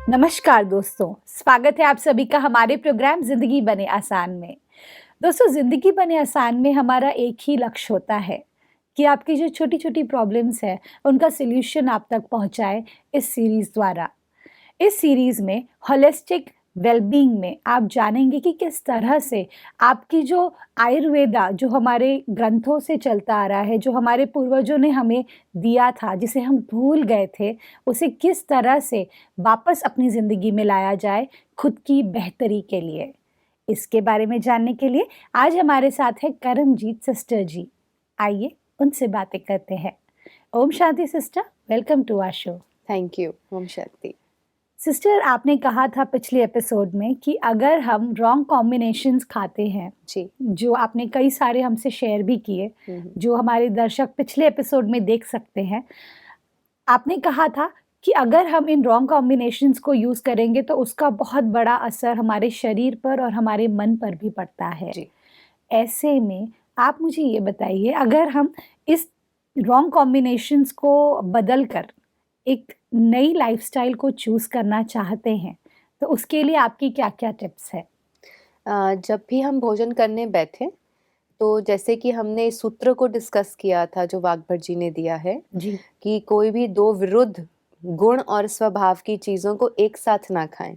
नमस्कार दोस्तों, स्वागत है आप सभी का हमारे प्रोग्राम ज़िंदगी बने आसान में। दोस्तों, ज़िंदगी बने आसान में हमारा एक ही लक्ष्य होता है कि आपकी जो छोटी-छोटी प्रॉब्लम्स हैं, उनका सॉल्यूशन आप तक पहुँचाएँ इस सीरीज़ द्वारा। इस सीरीज़ में होलिस्टिक वेलबीइंग में आप जानेंगे कि किस तरह से आपकी जो आयुर्वेदा जो हमारे ग्रंथों से चलता आ रहा है, जो हमारे पूर्वजों ने हमें दिया था, जिसे हम भूल गए थे, उसे किस तरह से वापस अपनी ज़िंदगी में लाया जाए खुद की बेहतरी के लिए। इसके बारे में जानने के लिए आज हमारे साथ है करमजीत सिस्टर जी। आइए उनसे बातें करते हैं। ओम शांति sister, welcome to our show. Thank you. ओम शांति। सिस्टर, आपने कहा था पिछले एपिसोड में कि अगर हम रॉन्ग कॉम्बिनेशंस खाते हैं, जी। जो आपने कई सारे हमसे शेयर भी किए, जो हमारे दर्शक पिछले एपिसोड में देख सकते हैं। आपने कहा था कि अगर हम इन रॉन्ग कॉम्बिनेशंस को यूज़ करेंगे तो उसका बहुत बड़ा असर हमारे शरीर पर और हमारे मन पर भी पड़ता है। जी। ऐसे में आप मुझे ये बताइए, अगर हम इस रॉन्ग कॉम्बिनेशंस को बदल कर एक नई लाइफ़स्टाइल को चूज़ करना चाहते हैं, तो उसके लिए आपकी क्या-क्या टिप्स है? जब भी हम भोजन करने बैठे तो जैसे कि हमने इस सूत्र को डिस्कस किया था जो वाग्भट जी ने दिया है जी। कि कोई भी दो विरुद्ध गुण और स्वभाव की चीज़ों को एक साथ ना खाएं।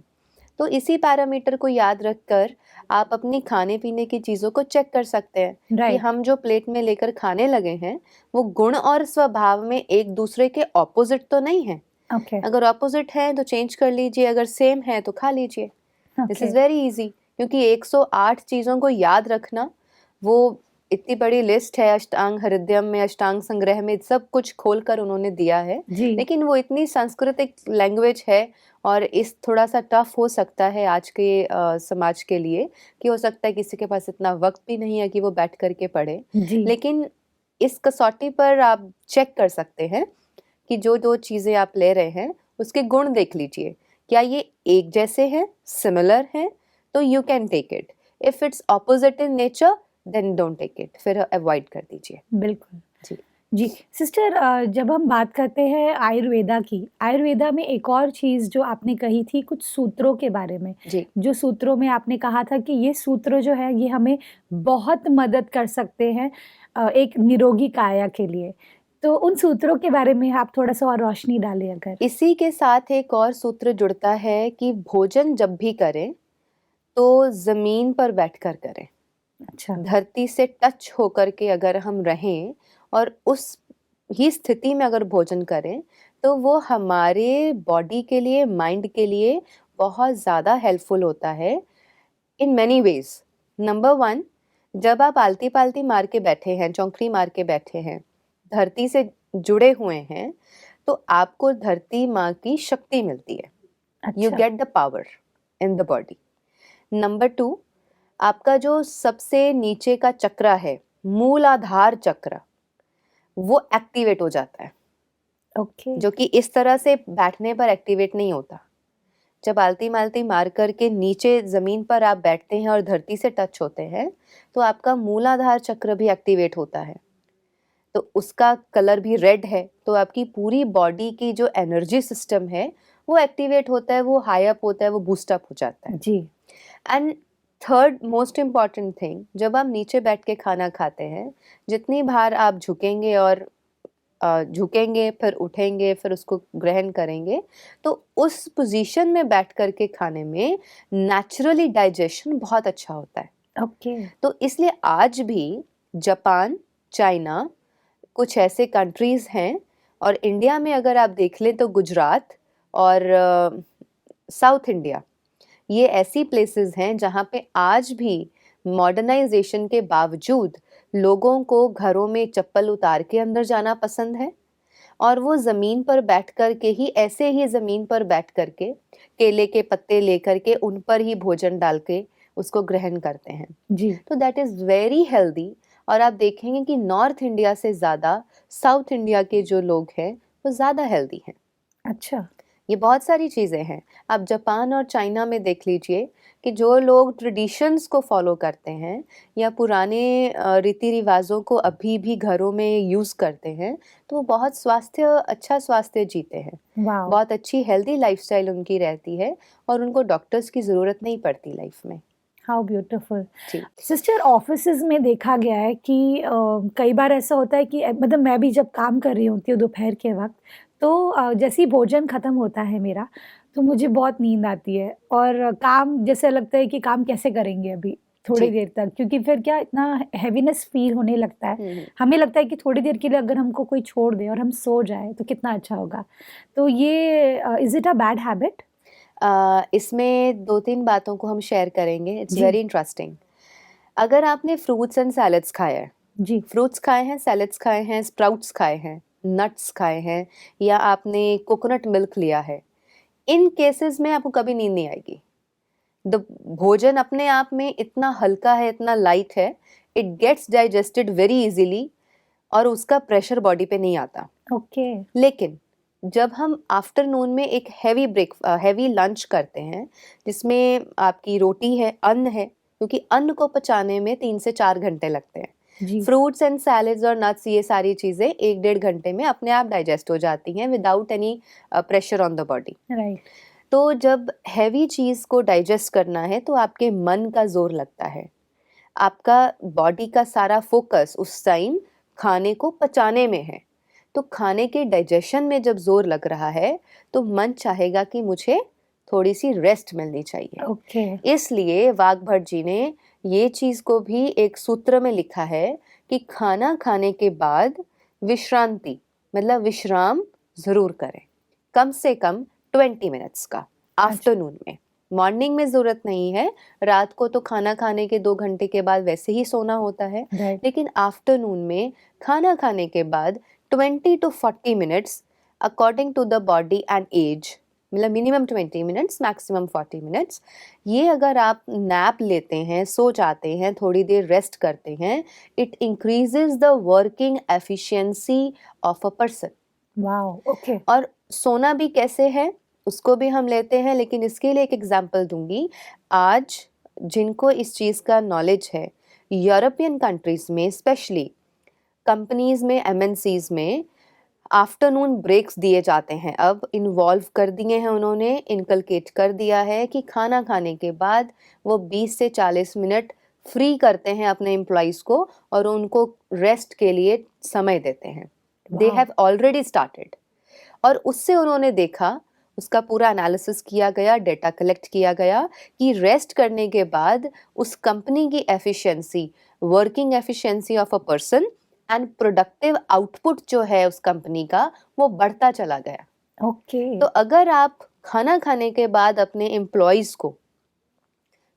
तो इसी पैरामीटर को याद रखकर आप अपनी खाने पीने की चीज़ों को चेक कर सकते हैं कि राइट। हम जो प्लेट में लेकर खाने लगे हैं वो गुण और स्वभाव में एक दूसरे के ऑपोजिट तो नहीं है। ओके। अगर ऑपोजिट है तो चेंज कर लीजिए, अगर सेम है तो खा लीजिए। This okay. Is very easy, क्योंकि 108 चीज़ों को याद रखना, वो इतनी बड़ी लिस्ट है अष्टांग हृदयम में, अष्टांग संग्रह में सब कुछ खोलकर उन्होंने दिया है। जी। लेकिन वो इतनी सांस्कृतिक लैंग्वेज है और इस थोड़ा सा टफ हो सकता है आज के समाज के लिए, कि हो सकता है किसी के पास इतना वक्त भी नहीं है कि वो बैठ कर के पढ़े। जी। लेकिन इस कसौटी पर आप चेक कर सकते हैं कि जो दो चीज़ें आप ले रहे हैं उसके गुण देख लीजिए, क्या ये एक जैसे हैं, सिमिलर हैं, तो you can take it. If it's opposite in nature then don't take it, फिर अवॉइड कर दीजिए। बिल्कुल। जी। जी, सिस्टर, जब हम बात करते हैं आयुर्वेदा की, आयुर्वेदा में एक और चीज़ जो आपने कही थी कुछ सूत्रों के बारे में, जी। जो सूत्रों में आपने कहा था कि ये सूत्र जो है ये हमें बहुत मदद कर सकते हैं एक निरोगी काया के लिए। तो उन सूत्रों के बारे में आप थोड़ा-सा और रोशनी डालें अगर। इसी के साथ एक और सूत्र जुड़ता है कि भोजन जब भी करें तो जमीन पर बैठकर करें। अच्छा। धरती से टच होकर के अगर हम रहें और उस ही स्थिति में अगर भोजन करें तो वो हमारे बॉडी के लिए, माइंड के लिए बहुत ज़्यादा हेल्पफुल होता है in many ways. Number one, जब आप आलती पालती मार के बैठे हैं, चौंकड़ी मार के बैठे हैं, धरती से जुड़े हुए हैं, तो आपको धरती माँ की शक्ति मिलती है। यू अच्छा। Get the power in the body. Number two, आपका जो सबसे नीचे का चक्र है, मूलाधार चक्र, वो एक्टिवेट हो जाता है, ओके। जो कि इस तरह से बैठने पर एक्टिवेट नहीं होता। जब आलती मालती मार करके नीचे जमीन पर आप बैठते हैं और धरती से टच होते हैं तो आपका मूलाधार चक्र भी एक्टिवेट होता है, तो उसका कलर भी रेड है, तो आपकी पूरी बॉडी की जो एनर्जी सिस्टम है वो एक्टिवेट होता है, वो हाई अप होता है, वो बूस्ट अप हो जाता है। जी। And third most important thing, जब आप नीचे बैठ के खाना खाते हैं, जितनी बार आप झुकेंगे और झुकेंगे फिर उठेंगे फिर उसको ग्रहण करेंगे, तो उस पोजीशन में बैठ कर के खाने में नेचुरली डाइजेशन बहुत अच्छा होता है। ओके। तो इसलिए आज भी जापान, चाइना, कुछ ऐसे कंट्रीज़ हैं, और इंडिया में अगर आप देख लें तो गुजरात और साउथ इंडिया, ये ऐसी प्लेसेस हैं जहाँ पे आज भी मॉडर्नाइजेशन के बावजूद लोगों को घरों में चप्पल उतार के अंदर जाना पसंद है, और वो ज़मीन पर बैठ कर के ही, ऐसे ही ज़मीन पर बैठ कर के केले के पत्ते लेकर के उन पर ही भोजन डाल के उसको ग्रहण करते हैं। जी। तो दैट इज़ वेरी हेल्दी। और आप देखेंगे कि नॉर्थ इंडिया से ज़्यादा साउथ इंडिया के जो लोग हैं वो ज़्यादा हेल्दी हैं। अच्छा। ये बहुत सारी चीज़ें हैं। आप जापान और चाइना में देख लीजिए कि जो लोग ट्रेडिशंस को फॉलो करते हैं या पुराने रीति रिवाजों को अभी भी घरों में यूज़ करते हैं, तो वो बहुत अच्छा स्वास्थ्य जीते हैं। वाओ! बहुत अच्छी हेल्दी लाइफस्टाइल उनकी रहती है और उनको डॉक्टर्स की ज़रूरत नहीं पड़ती लाइफ में। How beautiful. जी। सिस्टर ऑफिसेज में देखा गया है कि कई बार ऐसा होता है कि मतलब मैं भी जब काम कर रही होती हूँ दोपहर के वक्त, तो जैसे ही भोजन खत्म होता है मेरा, तो मुझे बहुत नींद आती है और काम जैसे लगता है कि काम कैसे करेंगे अभी थोड़ी जी। देर तक, क्योंकि फिर क्या इतना हैवीनेस फील होने लगता है। हुँ, हुँ। हमें लगता है कि थोड़ी देर के लिए अगर हमको कोई छोड़ दे और हम सो जाए तो कितना अच्छा होगा। तो ये is it a bad habit? इसमें 2-3 बातों को हम शेयर करेंगे, इट्स जी। Very interesting. अगर आपने फ्रूट्स एंड सैलेड्स खाया है, जी। फ्रूट्स खाए हैं, सैलेड्स खाए हैं, स्प्राउट्स खाए हैं, नट्स खाए हैं या आपने कोकोनट मिल्क लिया है, इन केसेस में आपको कभी नींद नहीं आएगी। द भोजन अपने आप में इतना हल्का है, इतना लाइट है, it gets digested very easily और उसका प्रेशर बॉडी पे नहीं आता। ओके। लेकिन जब हम आफ्टरनून में एक हैवी लंच करते हैं, जिसमें आपकी रोटी है, अन्न है, क्योंकि अन्न को पचाने में 3 से 4 घंटे लगते हैं। जी। फ्रूट्स एंड सैलेड्स और नट्स, ये सारी चीज़ें 1 डेढ़ घंटे में अपने आप डाइजेस्ट हो जाती हैं without any pressure on the body. Right. तो जब हैवी चीज़ को डाइजेस्ट करना है तो आपके मन का ज़ोर लगता है। आपका बॉडी का सारा फोकस उस टाइम खाने को पचाने में है। तो खाने के डाइजेशन में जब ज़ोर लग रहा है, तो मन चाहेगा कि मुझे थोड़ी-सी रेस्ट मिलनी चाहिए। ओके। इसलिए वाघ भट्ट जी ने ये चीज़ को भी एक सूत्र में लिखा है कि खाना खाने के बाद विश्रांति, मतलब विश्राम ज़रूर करें। कम से कम 20 मिनट्स का, अच्छा। आफ्टरनून में। मॉर्निंग में ज़रूरत नहीं है, रात को तो खाना खाने के 2 घंटे के बाद वैसे ही सोना होता है। राइट। लेकिन आफ्टरनून में खाना खाने के बाद 20 to 40 minutes according to the body and age, मतलब मिनिमम 20 मिनट्स, मैक्सिमम 40 मिनट्स, ये अगर आप नैप लेते हैं, सो जाते हैं, थोड़ी देर रेस्ट करते हैं, it increases the working efficiency of a person. Wow! Okay. और सोना भी कैसे है उसको भी हम लेते हैं, लेकिन इसके लिए एक एग्जांपल दूंगी। आज जिनको इस चीज़ का नॉलेज है, यूरोपियन कंट्रीज में स्पेशली कंपनीज में, एमएनसीज में आफ्टरनून ब्रेक्स दिए जाते हैं। अब इन्वॉल्व कर दिए हैं उन्होंने, इनकलकेट कर दिया है कि खाना खाने के बाद वो 20 से 40 मिनट फ्री करते हैं अपने एम्प्लॉइज़ को और उनको रेस्ट के लिए समय देते हैं। दे वाओ! Have already started. और उससे उन्होंने देखा, उसका पूरा एनालिसिस किया गया, डेटा कलेक्ट किया गया कि रेस्ट करने के बाद उस कंपनी की efficiency, working efficiency of a person and productive output जो है उस कंपनी का, वो बढ़ता चला गया। ओके। तो अगर आप खाना खाने के बाद अपने एम्प्लॉयज़ को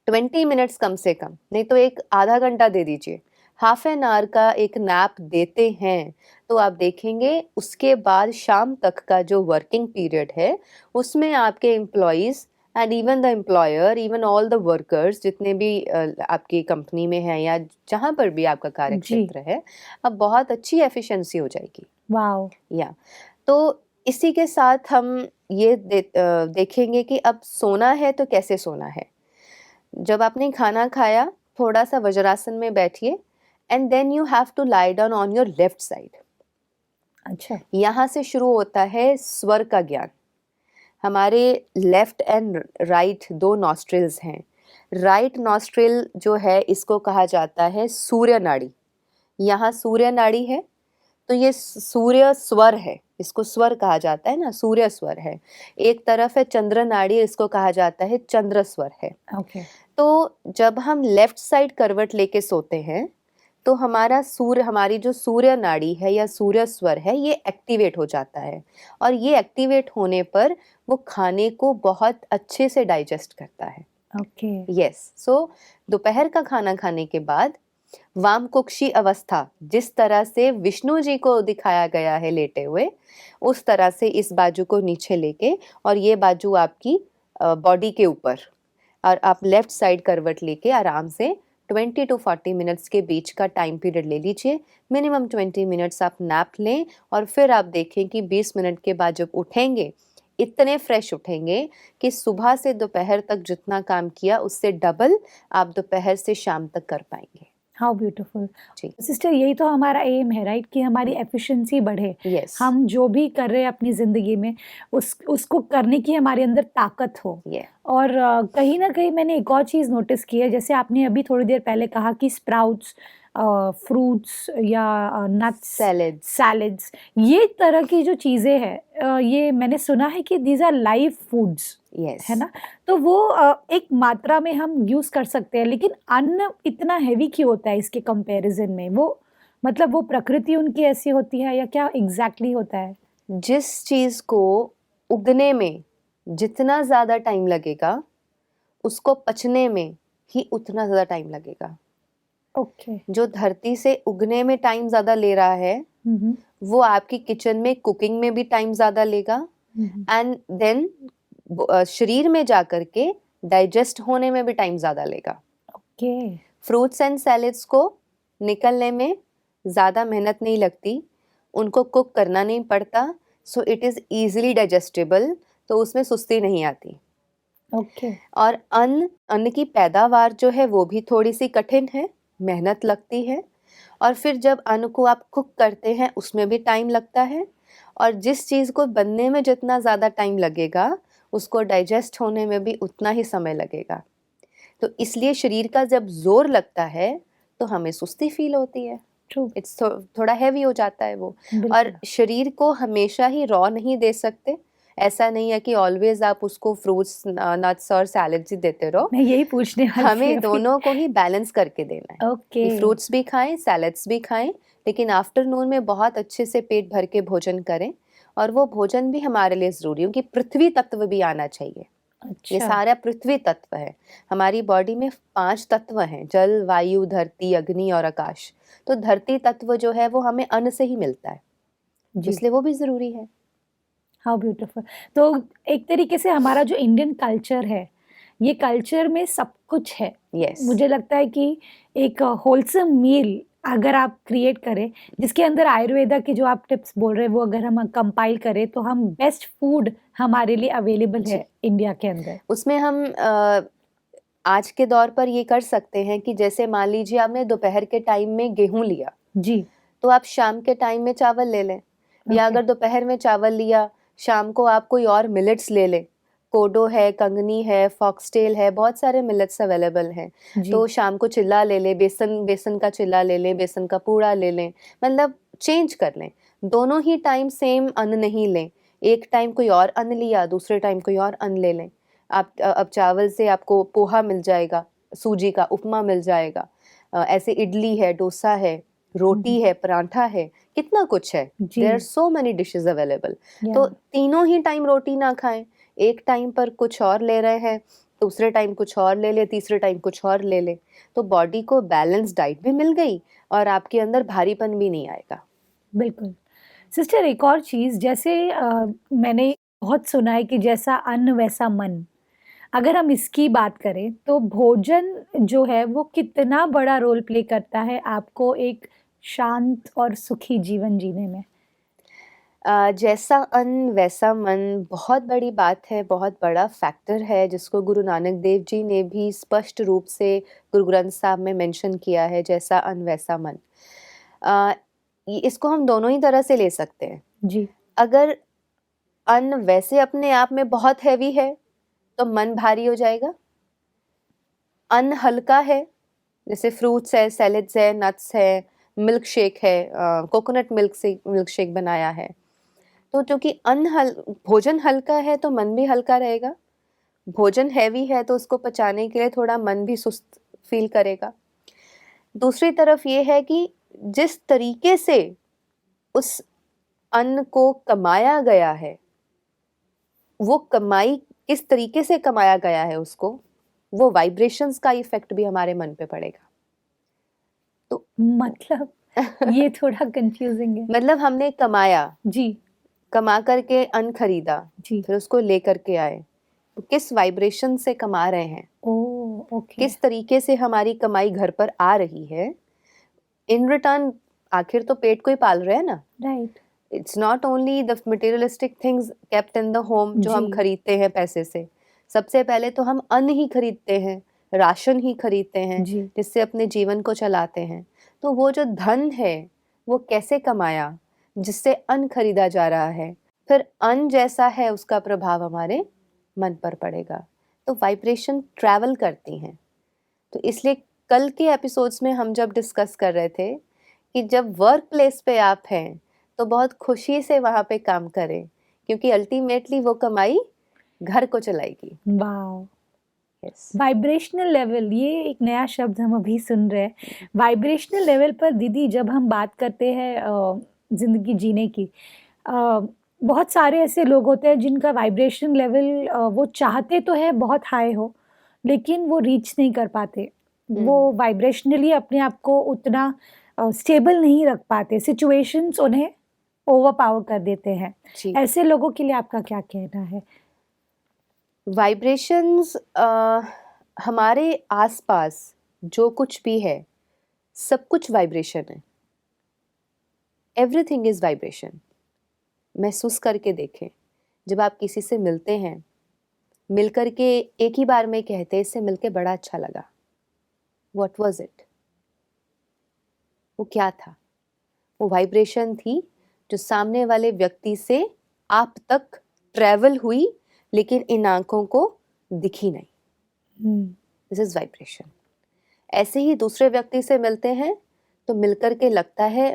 20 मिनट्स कम से कम, नहीं तो एक आधा घंटा दे दीजिए, हाफ एन आवर का एक नैप देते हैं, तो आप देखेंगे उसके बाद शाम तक का जो वर्किंग पीरियड है, उसमें आपके employees and even the employer, even all the workers जितने भी आपकी कंपनी में हैं या जहाँ पर भी आपका जी। कार्यक्षेत्र है, अब बहुत अच्छी एफिशिएंसी हो जाएगी। वाओ! या तो इसी के साथ हम ये देखेंगे कि अब सोना है तो कैसे सोना है। जब आपने खाना खाया, थोड़ा सा वज्रासन में बैठिए and then you have to lie down on your left side. अच्छा। यहाँ से शुरू होता है स्वर का ज्ञान। हमारे लेफ्ट एंड राइट 2 नॉस्ट्रिल्स हैं। राइट नॉस्ट्रिल जो है, इसको कहा जाता है सूर्य नाड़ी। यहाँ सूर्य नाड़ी है, तो ये सूर्य स्वर है, इसको स्वर कहा जाता है ना, सूर्य स्वर है। एक तरफ है चंद्र नाड़ी, इसको कहा जाता है चंद्र स्वर है। ओके। तो जब हम लेफ्ट साइड करवट लेके सोते हैं, तो हमारी जो सूर्य नाड़ी है या सूर्य स्वर है, ये एक्टिवेट हो जाता है और ये एक्टिवेट होने पर वो खाने को बहुत अच्छे से डाइजेस्ट करता है। ओके। यस, सो दोपहर का खाना खाने के बाद वामकुक्षी अवस्था, जिस तरह से विष्णु जी को दिखाया गया है लेटे हुए, उस तरह से इस बाजू को नीचे लेके और ये बाजू आपकी बॉडी के ऊपर, और आप लेफ्ट साइड करवट लेके आराम से 20 टू 40 मिनट्स के बीच का टाइम पीरियड ले लीजिए। मिनिमम 20 मिनट्स आप नैप लें और फिर आप देखें कि 20 मिनट के बाद जब उठेंगे, इतने फ्रेश उठेंगे कि सुबह से दोपहर तक जितना काम किया उससे डबल आप दोपहर से शाम तक कर पाएंगे। How beautiful. जी। सिस्टर, यही तो हमारा एम है, राइट, कि हमारी एफिशिएंसी बढ़े। यस। हम जो भी कर रहे हैं अपनी ज़िंदगी में उसको करने की हमारे अंदर ताकत हो। ये और कहीं न कहीं मैंने एक और चीज़ नोटिस की है, जैसे आपने अभी थोड़ी देर पहले कहा कि स्प्राउट्स, फ्रूट्स या नट्स, सैलेड्स। सैलेड्स, ये तरह की जो चीज़ें हैं, ये मैंने सुना है कि these are live foods, yes. है ना? तो वो एक मात्रा में हम यूज़ कर सकते हैं, लेकिन अन्न इतना हेवी क्यों होता है इसके कंपैरिज़न में? वो मतलब वो प्रकृति उनकी ऐसी होती है या क्या एग्ज़ैक्टली होता है? जिस चीज को उगने में जितना ज्यादा टाइम लगेगा उसको पचने में ही उतना ज्यादा टाइम लगेगा। ओके। जो धरती से उगने में टाइम ज्यादा ले रहा है हुँ, हुँ। वो आपकी किचन में कुकिंग में भी टाइम ज्यादा लेगा हुँ, हुँ। एंड देन शरीर में जाकर के डाइजेस्ट होने में भी टाइम ज्यादा लेगा। ओके। फ्रूट्स एंड सैलेड्स को निकलने में ज़्यादा मेहनत नहीं लगती, उनको कुक करना नहीं पड़ता, so it is easily digestible, तो उसमें सुस्ती नहीं आती। ओके। और अन्न की पैदावार जो है वो भी थोड़ी सी कठिन है, मेहनत लगती है, और फिर जब अन्न को आप कुक करते हैं उसमें भी टाइम लगता है, और जिस चीज़ को बनने में जितना ज़्यादा टाइम लगेगा उसको डाइजेस्ट होने में भी उतना ही समय लगेगा। तो इसलिए शरीर का जब जोर लगता है तो हमें सुस्ती फील होती है, ट्रू। थोड़ा हैवी हो जाता है वो। बिल्कुल। और शरीर को हमेशा ही रॉ नहीं दे सकते, ऐसा नहीं है कि ऑलवेज आप उसको फ्रूट्स नट्स और सैलेड्स ही देते रहो। मैं यही पूछने वाली थी हमें अभी। दोनों को ही बैलेंस करके देना है ओके। कि फ्रूट्स भी खाएं सैलेड्स भी खाएं, लेकिन आफ्टरनून में बहुत अच्छे से पेट भर के भोजन करें। और वो भोजन भी हमारे लिए ज़रूरी है कि पृथ्वी तत्व भी आना चाहिए। ये अच्छा। सारा पृथ्वी तत्व है। हमारी बॉडी में 5 तत्व हैं, जल वायु धरती अग्नि और आकाश। तो धरती तत्व जो है वो हमें अन्न से ही मिलता है, जी। इसलिए वो भी ज़रूरी है। How beautiful. तो एक तरीके से हमारा जो इंडियन कल्चर है, ये कल्चर में सब कुछ है। यस। मुझे लगता है कि एक होलसम मील अगर आप क्रिएट करें, जिसके अंदर आयुर्वेदा की जो आप टिप्स बोल रहे हैं वो अगर हम कंपाइल करें, तो हम बेस्ट फूड हमारे लिए अवेलेबल जी। है इंडिया के अंदर। उसमें हम आज के दौर पर ये कर सकते हैं कि जैसे मान लीजिए आपने दोपहर के टाइम में गेहूं लिया, जी। तो आप शाम के टाइम में चावल ले लें। या ओके। अगर दोपहर में चावल लिया, शाम को आप कोई और मिलेट्स ले लें। कोडो है, कंगनी है, फॉक्सटेल है, बहुत सारे मिलेट्स अवेलेबल हैं। जी। तो शाम को चिल्ला ले लें, बेसन का चिल्ला ले लें, बेसन का पूड़ा ले लें, मतलब चेंज कर लें। दोनों ही टाइम सेम अन्न नहीं लें, एक टाइम कोई और अन्न लिया, दूसरे टाइम कोई और अन्न ले लें। आप अब चावल से आपको पोहा मिल जाएगा, सूजी का उपमा मिल जाएगा, ऐसे इडली है, डोसा है, रोटी है, पराठा है, कितना कुछ है। जी। There are so many dishes available. Yeah. तो तीनों ही टाइम रोटी ना खाएं, एक टाइम पर कुछ और ले रहे हैं, दूसरे टाइम कुछ और ले ले, तीसरे टाइम कुछ और ले ले, तो बॉडी को बैलेंस डाइट भी मिल गई और आपके अंदर भारीपन भी नहीं आएगा। बिल्कुल। सिस्टर, एक और चीज़, जैसे मैंने बहुत सुना है कि जैसा अन्न वैसा मन। अगर हम इसकी बात करें तो भोजन जो है वो कितना बड़ा रोल प्ले करता है आपको एक शांत और सुखी जीवन जीने में? जैसा अन्न वैसा मन बहुत बड़ी बात है, बहुत बड़ा फैक्टर है, जिसको गुरु नानक देव जी ने भी स्पष्ट रूप से गुरु ग्रंथ साहब में मेंशन किया है, जैसा अन्न वैसा मन। इसको हम दोनों ही तरह से ले सकते हैं। जी। अगर अन्न वैसे अपने आप में बहुत हैवी है तो मन भारी हो जाएगा। अन्न हल्का है, जैसे फ्रूट्स है, सैलेड्स है, नट्स है, मिल्क शेक है, कोकोनट मिल्क से मिल्क शेक बनाया है, तो क्योंकि भोजन हल्का है तो मन भी हल्का रहेगा। भोजन हैवी है तो उसको पचाने के लिए थोड़ा मन भी सुस्त फील करेगा। दूसरी तरफ ये है कि जिस तरीके से उस अन्न को कमाया गया है, वो कमाई किस तरीके से कमाया गया है उसको, वो वाइब्रेशंस का इफेक्ट भी हमारे मन पे पड़ेगा। तो मतलब ये थोड़ा कंफ्यूजिंग है। मतलब हमने कमाया, जी। कमा करके अन्न खरीदा, जी। फिर उसको लेकर के आए, तो किस वाइब्रेशन से कमा रहे हैं, ओह! ओके। किस तरीके से हमारी कमाई घर पर आ रही है, इन रिटर्न आखिर तो पेट को ही पाल रहे हैं ना। Right. It's not only the materialistic things kept in the home जो हम जी। खरीदते हैं पैसे से। सबसे पहले तो हम अन्न ही खरीदते हैं, राशन ही खरीदते हैं जी। जिससे अपने जीवन को चलाते हैं। तो वो जो धन है वो कैसे कमाया, जिससे अन्न खरीदा जा रहा है, फिर अन्न जैसा है उसका प्रभाव हमारे मन पर पड़ेगा। तो वाइब्रेशन ट्रैवल करती हैं। तो इसलिए कल के एपिसोड्स में हम जब डिस्कस कर रहे थे कि जब वर्क प्लेस पे आप हैं तो बहुत खुशी से वहाँ पे काम करें, क्योंकि अल्टीमेटली वो कमाई घर को चलाएगी। Wow, yes. वाइब्रेशनल लेवल, ये एक नया शब्द हम अभी सुन रहे हैं। वाइब्रेशनल लेवल पर दीदी जब हम बात करते हैं जिंदगी जीने की, बहुत सारे ऐसे लोग होते हैं जिनका वाइब्रेशन लेवल वो चाहते तो है बहुत हाई हो, लेकिन वो रीच नहीं कर पाते। वो वाइब्रेशनली अपने आप को उतना स्टेबल नहीं रख पाते, सिचुएशंस उन्हें ओवर पावर कर देते हैं। जी। ऐसे लोगों के लिए आपका क्या कहना है? वाइब्रेशंस हमारे आसपास जो कुछ भी है सब कुछ वाइब्रेशन है। Everything is vibration. महसूस करके देखें, जब आप किसी से मिलते हैं, मिल करके एक ही बार में कहते हैं इससे मिलके बड़ा अच्छा लगा, व्हाट वाज इट? वो क्या था? वो वाइब्रेशन थी जो सामने वाले व्यक्ति से आप तक ट्रैवल हुई, लेकिन इन आंखों को दिखी नहीं। This is vibration. ऐसे ही दूसरे व्यक्ति से मिलते हैं तो मिलकर के लगता है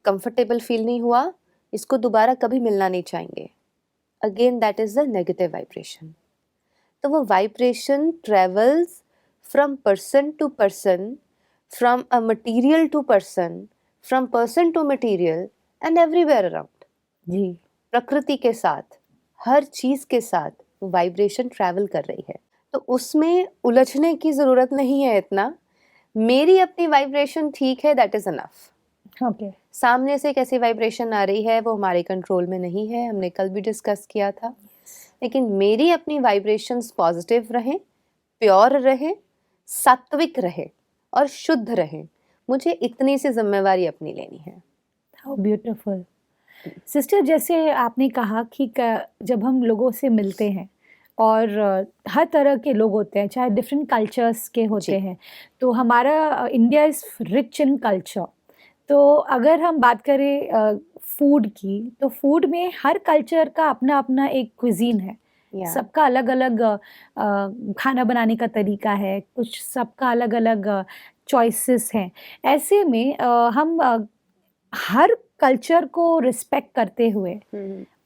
कंफर्टेबल फील नहीं हुआ, इसको दोबारा कभी मिलना नहीं चाहेंगे। Again that is the negative vibration. तो वो vibration travels from person to person, from a material to person, from person to material and everywhere around. जी। प्रकृति के साथ, हर चीज के साथ वाइब्रेशन ट्रैवल कर रही है। तो उसमें उलझने की जरूरत नहीं है इतना। मेरी अपनी वाइब्रेशन ठीक है, दैट इज अनफ। ओके। सामने से कैसी वाइब्रेशन आ रही है वो हमारे कंट्रोल में नहीं है, हमने कल भी डिस्कस किया था। लेकिन मेरी अपनी वाइब्रेशंस पॉजिटिव रहें, प्योर रहें, सात्विक रहें और शुद्ध रहें। मुझे इतनी सी जिम्मेवारी अपनी लेनी है। How beautiful. सिस्टर, जैसे आपने कहा कि जब हम लोगों से मिलते हैं और हर तरह के लोग होते हैं, चाहे डिफरेंट कल्चर्स के होते जी। हैं, तो हमारा India is rich in culture. तो अगर हम बात करें फूड की, तो फूड में हर कल्चर का अपना अपना एक क्विजीन है। या सबका अलग अलग खाना बनाने का तरीका है, कुछ सबका अलग अलग चॉइसेस हैं। ऐसे में हम हर कल्चर को रिस्पेक्ट करते हुए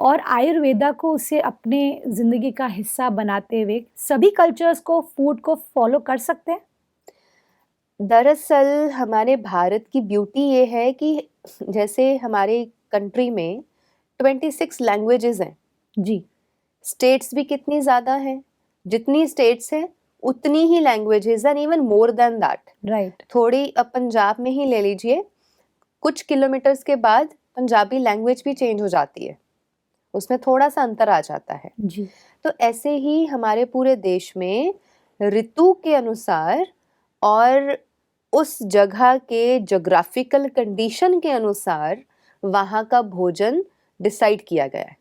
और आयुर्वेदा को उसे अपने ज़िंदगी का हिस्सा बनाते हुए सभी कल्चर्स को, फूड को फॉलो कर सकते हैं? दरअसल हमारे भारत की ब्यूटी ये है कि जैसे हमारे कंट्री में 26 लैंग्वेजेस हैं। जी। स्टेट्स भी कितनी ज़्यादा हैं, जितनी स्टेट्स हैं उतनी ही languages and even more than that. Right. थोड़ी अब पंजाब में ही ले लीजिए, कुछ किलोमीटर्स के बाद पंजाबी लैंग्वेज भी चेंज हो जाती है, उसमें थोड़ा सा अंतर आ जाता है। जी। तो ऐसे ही हमारे पूरे देश में ऋतु के अनुसार और उस जगह के जोग्राफिकल कंडीशन के अनुसार वहाँ का भोजन डिसाइड किया गया है।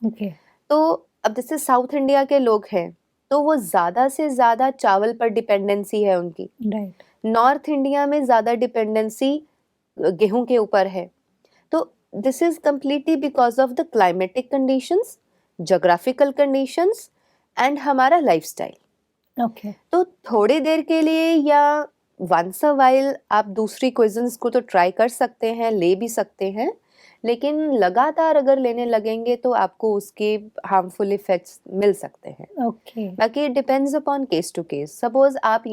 ओके। तो अब जैसे साउथ इंडिया के लोग हैं तो वो ज़्यादा से ज़्यादा चावल पर डिपेंडेंसी है उनकी। राइट। नॉर्थ इंडिया में ज़्यादा डिपेंडेंसी गेहूं के ऊपर है। तो this is completely because of the climatic conditions, geographical conditions and हमारा लाइफस्टाइल। ओके। तो थोड़ी देर के लिए या वंस अ वाइल आप दूसरी क्विज़न्स को तो ट्राई कर सकते हैं, ले भी सकते हैं, लेकिन लगातार अगर लेने लगेंगे तो आपको उसके हार्मफुल इफेक्ट्स मिल सकते हैं। ओके। बाकी it depends upon case to case. Suppose आप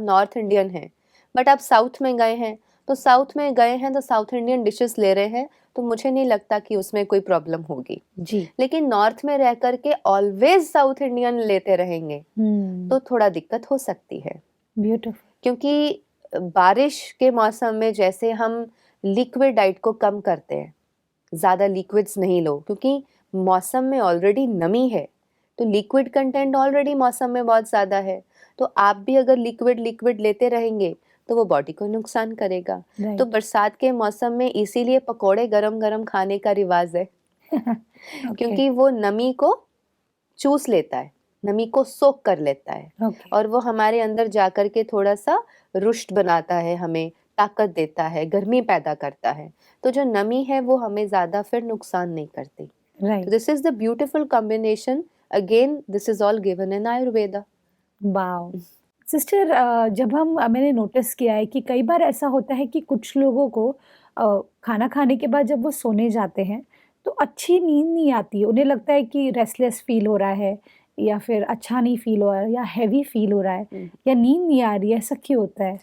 नॉर्थ इंडियन हैं बट आप साउथ में गए हैं, तो साउथ इंडियन डिशेस ले रहे हैं, तो मुझे नहीं लगता कि उसमें कोई प्रॉब्लम होगी। जी। लेकिन नॉर्थ में रह करके ऑलवेज साउथ इंडियन लेते रहेंगे तो थोड़ा दिक्कत हो सकती है। ब्यूटीफुल। क्योंकि बारिश के मौसम में जैसे हम लिक्विड डाइट को कम करते हैं, ज़्यादा लिक्विड्स नहीं लो, क्योंकि मौसम में ऑलरेडी नमी है, तो लिक्विड कंटेंट ऑलरेडी मौसम में बहुत ज़्यादा है। तो आप भी अगर लिक्विड लेते रहेंगे तो वो बॉडी को नुकसान करेगा। राइट तो बरसात के मौसम में इसीलिए पकोड़े गरम गरम खाने का रिवाज है, ओके क्योंकि वो नमी को चूस लेता है, नमी को सोख कर लेता है ओके और वो हमारे अंदर जाकर के थोड़ा सा रुष्ट बनाता है, हमें ताकत देता है, गर्मी पैदा करता है। तो जो नमी है वो हमें ज़्यादा फिर नुकसान नहीं करती। तो right this is the beautiful combination. Again this is all given in Ayurveda. Wow sister जब हम मैंने नोटिस किया है कि कई बार ऐसा होता है कि कुछ लोगों को खाना खाने के बाद जब वो सोने जाते हैं तो अच्छी नींद नहीं आती है, उन्हें लगता है कि रेस्टलेस फील हो रहा है या फिर अच्छा नहीं फील हो रहा है या हैवी फील हो रहा है या नींद नहीं आ रही है, ऐसा क्यों होता है?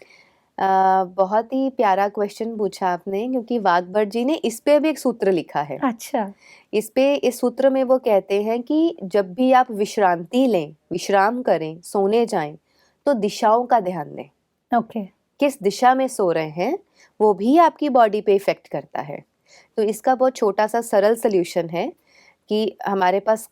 बहुत ही प्यारा क्वेश्चन पूछा आपने, क्योंकि वाघभट जी ने इस पे भी एक सूत्र लिखा है। अच्छा इस सूत्र में वो कहते हैं कि जब भी आप विश्रांति लें, विश्राम करें, सोने जाएं, तो दिशाओं का ध्यान दें। ओके किस दिशा में सो रहे हैं वो भी आपकी बॉडी पे इफेक्ट करता है। तो इसका बहुत छोटा सा सरल सल्यूशन है कि हमारे पास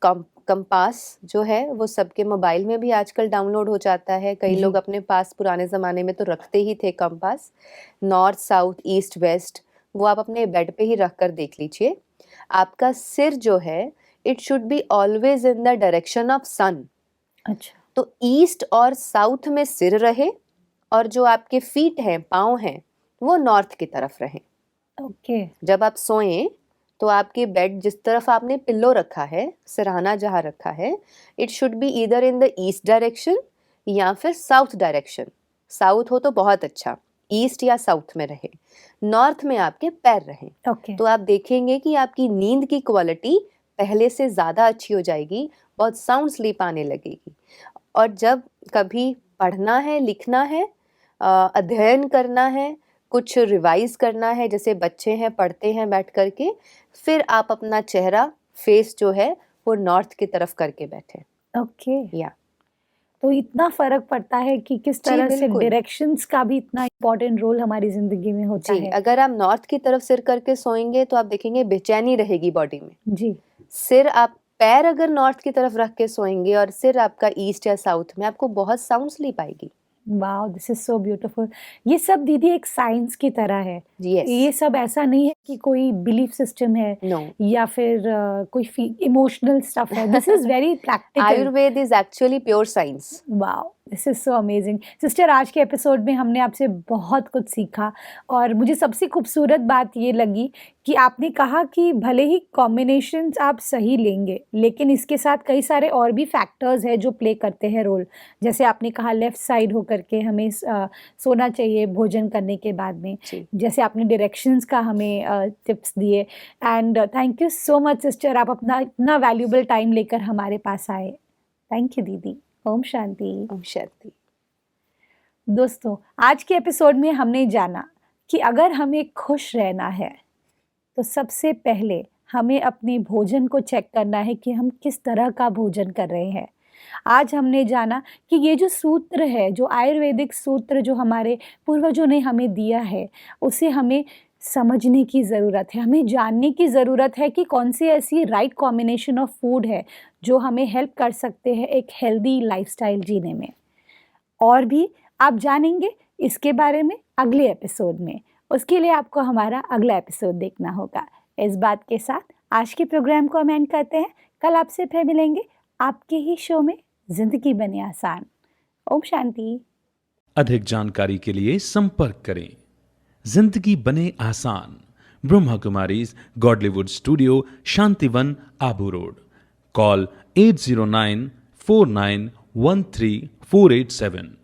कंपास जो है वो सबके मोबाइल में भी आजकल डाउनलोड हो जाता है। कई जी लोग अपने पास पुराने ज़माने में तो रखते ही थे compass, north south east west, वो आप अपने बेड पे ही रख कर देख लीजिए। आपका सिर जो है it should be always in the direction of sun. अच्छा तो ईस्ट और साउथ में सिर रहे और जो आपके फीट हैं, पाँव हैं, वो नॉर्थ की तरफ रहें। ओके जब आप सोएं तो आपके बेड जिस तरफ आपने पिल्लो रखा है, सिरहाना जहाँ रखा है, it should be either in the east direction या फिर साउथ डायरेक्शन। साउथ हो तो बहुत अच्छा, ईस्ट या साउथ में रहे, नॉर्थ में आपके पैर रहें। ओके तो आप देखेंगे कि आपकी नींद की क्वालिटी पहले से ज़्यादा अच्छी हो जाएगी, बहुत साउंड स्लीप आने लगेगी। और जब कभी पढ़ना है, लिखना है, अध्ययन करना है, कुछ रिवाइज करना है, जैसे बच्चे हैं पढ़ते हैं बैठ करके, फिर आप अपना चेहरा, फेस जो है वो नॉर्थ की तरफ करके बैठे। ओके या तो इतना फर्क पड़ता है कि किस जी तरह से बिल्कुल डायरेक्शंस का भी इतना इम्पोर्टेंट रोल हमारी जिंदगी में होता जी, है। अगर आप नॉर्थ की तरफ सिर करके सोएंगे तो आप देखेंगे बेचैनी रहेगी बॉडी में। जी सिर आप पैर अगर नॉर्थ की तरफ रख के सोएंगे और सिर आपका ईस्ट या साउथ में, आपको बहुत साउंड स्लीप आएगी। Wow this is so beautiful. ये सब दीदी एक साइंस की तरह है, यस, ये सब ऐसा नहीं है कि कोई बिलीफ सिस्टम है नो, या फिर कोई इमोशनल स्टफ है, this is very practical. Ayurveda is actually pure science. Wow this is so amazing sister. आज के एपिसोड में हमने आपसे बहुत कुछ सीखा और मुझे सबसे खूबसूरत बात ये लगी कि आपने कहा कि भले ही कॉम्बिनेशंस आप सही लेंगे लेकिन इसके साथ कई सारे और भी फैक्टर्स हैं जो प्ले करते हैं रोल। जैसे आपने कहा लेफ्ट साइड होकर के हमें सोना चाहिए भोजन करने के बाद में, जी, जैसे आपने डायरेक्शंस का हमें टिप्स दिए। And thank you so much sister, आप अपना इतना वैल्यूबल टाइम लेकर हमारे पास आए। थैंक यू दीदी। ओम शांति। ओम शांति। दोस्तों आज के एपिसोड में हमने जाना कि अगर हमें खुश रहना है तो सबसे पहले हमें अपने भोजन को चेक करना है कि हम किस तरह का भोजन कर रहे हैं। आज हमने जाना कि ये जो सूत्र है, जो आयुर्वेदिक सूत्र जो हमारे पूर्वजों ने हमें दिया है, उसे हमें समझने की ज़रूरत है, हमें जानने की ज़रूरत है कि कौन सी ऐसी राइट कॉम्बिनेशन ऑफ फूड है जो हमें हेल्प कर सकते हैं एक हेल्दी लाइफस्टाइल जीने में। और भी आप जानेंगे इसके बारे में अगले एपिसोड में। उसके लिए आपको हमारा अगला एपिसोड देखना होगा। इस बात के साथ आज के प्रोग्राम को हम एंड करते हैं। कल आपसे फिर मिलेंगे आपके ही शो में जिंदगी बने आसान। ओम शांति। अधिक जानकारी के लिए संपर्क करें जिंदगी बने आसान, Brahma Kumaris Godlywood studio, Shantivan, Abu road. Call 8094913487487।